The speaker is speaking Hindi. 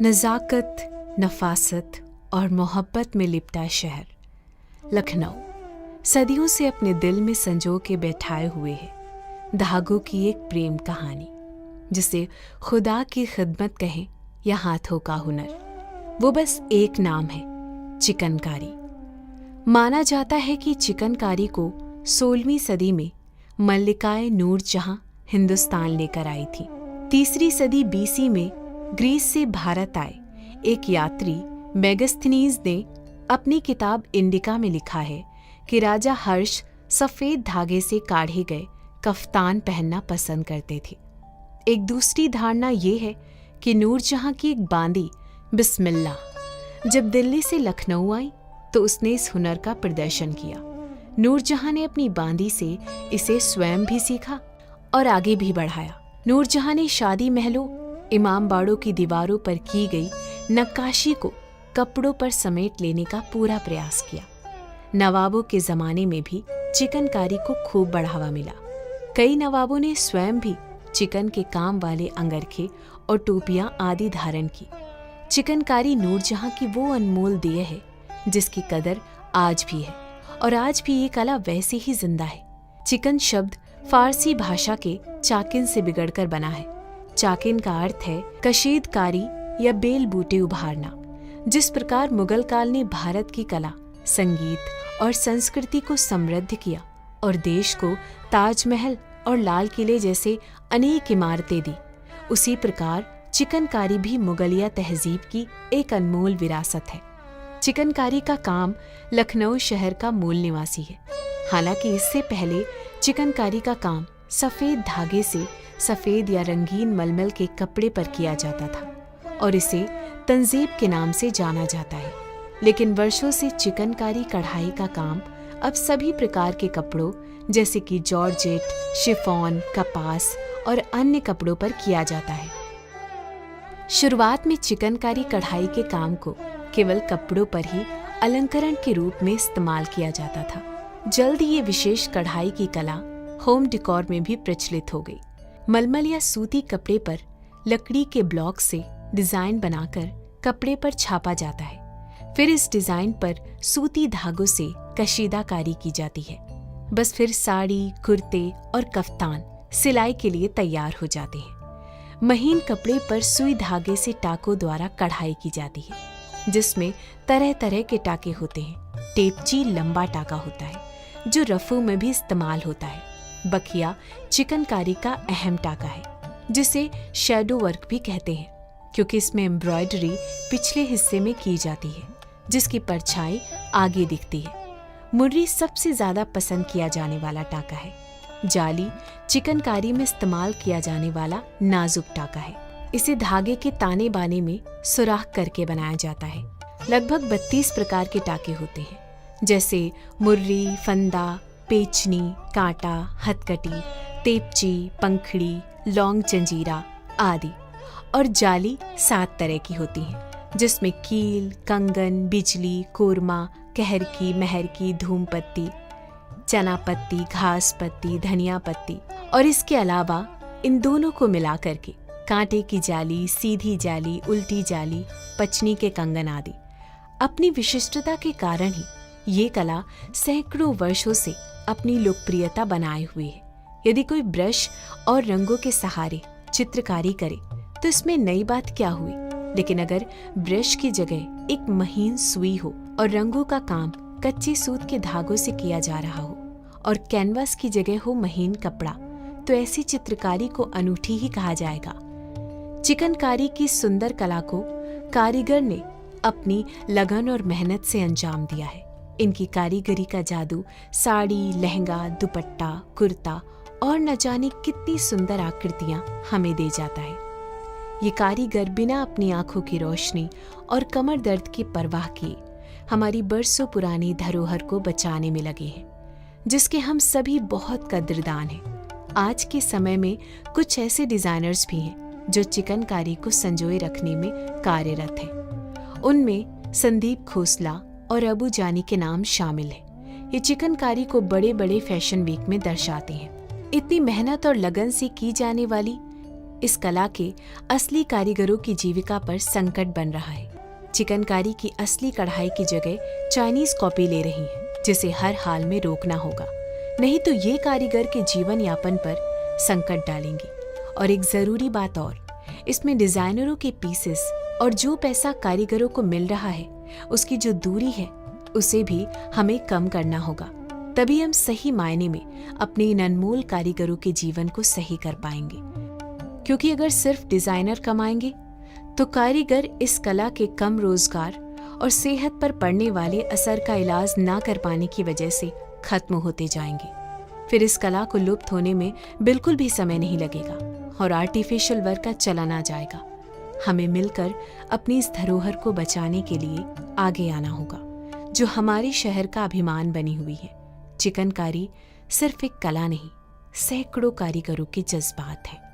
नज़ाकत, नफासत और मोहब्बत में लिपटा शहर लखनऊ सदियों से अपने दिल में संजो के बैठाए हुए है धागों की एक प्रेम कहानी, जिसे खुदा की खिदमत कहें या हाथों का हुनर। वो बस एक नाम है, चिकनकारी। माना जाता है कि चिकनकारी को 16वीं सदी में मल्लिकाए नूरजहां हिंदुस्तान लेकर आई थी। 3री सदी BC में ग्रीस से भारत आए एक यात्री मेगास्थनीज ने अपनी किताब इंडिका में लिखा है कि राजा हर्ष सफ़ेद धागे से काढ़े गए कफ्तान पहनना पसंद करते थे। एक दूसरी धारणा ये है कि नूरजहां की एक बांदी बिस्मिल्ला जब दिल्ली से लखनऊ आई तो उसने इस हुनर का प्रदर्शन किया। नूरजहां ने अपनी बांदी से इसे स्वयं भी सीखा और आगे भी बढ़ाया। नूरजहां ने शादी महलों, इमाम बाड़ों की दीवारों पर की गई नक्काशी को कपड़ों पर समेट लेने का पूरा प्रयास किया। नवाबों के ज़माने में भी चिकनकारी को खूब बढ़ावा मिला। कई नवाबों ने स्वयं भी चिकन के काम वाले अंगरखे और टोपियां आदि धारण की। चिकनकारी नूरजहां की वो अनमोल देय है जिसकी कदर आज भी है और आज भी ये कला वैसे ही जिंदा है। चिकन शब्द फारसी भाषा के चाकिन से बिगड़कर बना है। चाकिन का अर्थ है कशीदकारी या बेल बूटे उभारना। जिस प्रकार मुगल काल ने भारत की कला, संगीत और संस्कृति को समृद्ध किया और देश को ताजमहल और लाल किले जैसे अनेक इमारतें दी, उसी प्रकार चिकनकारी भी मुगलिया तहजीब की एक अनमोल विरासत है। चिकनकारी का काम लखनऊ शहर का मूल निवासी है। हालांकि इससे पहले चिकनकारी का काम सफ़ेद धागे से सफ़ेद या रंगीन मलमल के कपड़े पर किया जाता था और इसे तंजीब के नाम से जाना जाता है। लेकिन वर्षों से चिकनकारी कढ़ाई का काम अब सभी प्रकार के कपड़ों जैसे कि जॉर्जेट, शिफॉन, कपास और अन्य कपड़ों पर किया जाता है। शुरुआत में चिकनकारी कढ़ाई के काम को केवल कपड़ों पर ही अलंकरण के रूप में इस्तेमाल किया जाता था। जल्द ही ये विशेष कढ़ाई की कला होम डेकोर में भी प्रचलित हो गई। मलमल या सूती कपड़े पर लकड़ी के ब्लॉक से डिजाइन बनाकर कपड़े पर छापा जाता है। फिर इस डिजाइन पर सूती धागों से कशीदाकारी की जाती है। बस फिर साड़ी, कुर्ते और कफ्तान सिलाई के लिए तैयार हो जाते हैं। महीन कपड़े पर सुई धागे से टाकों द्वारा कढ़ाई की जाती है, जिसमें तरह तरह के टाके होते हैं। टेपची लंबा टाका होता है जो रफू में भी इस्तेमाल होता है। बखिया चिकनकारी का अहम टाका है जिसे शैडो वर्क भी कहते हैं, क्योंकि इसमें एम्ब्रॉयडरी पिछले हिस्से में की जाती है जिसकी परछाई आगे दिखती है। मुर्री सबसे ज्यादा पसंद किया जाने वाला टाका है। जाली चिकनकारी में इस्तेमाल किया जाने वाला नाजुक टाका है। इसे धागे के ताने बाने में सुराख करके बनाया जाता है। लगभग 32 प्रकार के टाके होते हैं, जैसे मुर्री, फंदा, पेचनी, कांटा, हथकटी, तेपची, पंखड़ी, लौंग जंजीरा आदि। और जाली 7 तरह की होती हैं, जिसमें कील, कंगन, बिजली, कोरमा, कहरकी, महरकी, धूम पत्ती, चना पत्ती, घास पत्ती, धनिया पत्ती और इसके अलावा इन दोनों को मिलाकर के कांटे की जाली, सीधी जाली, उल्टी जाली, पचनी के कंगन आदि। अपनी विशिष्टता के कारण ही ये कला सैकड़ों वर्षों से अपनी लोकप्रियता बनाए हुए है। यदि कोई ब्रश और रंगों के सहारे चित्रकारी करे तो इसमें नई बात क्या हुई, लेकिन अगर ब्रश की जगह एक महीन सुई हो और रंगों का काम कच्चे सूत के धागों से किया जा रहा हो और कैनवास की जगह हो महीन कपड़ा, तो ऐसी चित्रकारी को अनूठी ही कहा जाएगा। चिकनकारी की सुंदर कला को कारीगर ने अपनी लगन और मेहनत से अंजाम दिया है। इनकी कारीगरी का जादू साड़ी, लहंगा, दुपट्टा, कुर्ता और न जाने कितनी सुंदर आकृतियां हमें दे जाता है। ये कारीगर बिना अपनी आंखों की रोशनी और कमर दर्द की परवाह किए हमारी बरसों पुरानी धरोहर को बचाने में लगे हैं, जिसके हम सभी बहुत कद्रदान हैं। आज के समय में कुछ ऐसे डिजाइनर्स भी हैं जो चिकनकारी को संजोए रखने में कार्यरत हैं। उनमें संदीप खोसला और अबू जानी के नाम शामिल हैं। ये चिकनकारी को बड़े बड़े फैशन वीक में दर्शाते हैं। इतनी मेहनत और लगन से की जाने वाली इस कला के असली कारीगरों की जीविका पर संकट बन रहा है। चिकनकारी की असली कढ़ाई की जगह चाइनीज कॉपी ले रही है, जिसे हर हाल में रोकना होगा, नहीं तो ये कारीगर के जीवन यापन पर संकट डालेंगी। और एक जरूरी बात और, इसमें डिजाइनरों के पीसेस और जो पैसा कारीगरों को मिल रहा है उसकी जो दूरी है उसे भी हमें कम करना होगा। तभी हम सही मायने में अपने इन अनमोल कारीगरों के जीवन को सही कर पाएंगे। क्योंकि अगर सिर्फ डिजाइनर कमाएंगे तो कारीगर इस कला के कम रोजगार और सेहत पर पड़ने वाले असर का इलाज ना कर पाने की वजह से खत्म होते जाएंगे। फिर इस कला को लुप्त होने में बिल्कुल भी समय नहीं लगेगा और आर्टिफिशियल वर्क का चलन आ जाएगा। हमें मिलकर अपनी इस धरोहर को बचाने के लिए आगे आना होगा, जो हमारे शहर का अभिमान बनी हुई है। चिकनकारी सिर्फ एक कला नहीं, सैकड़ों कारीगरों के जज्बात है।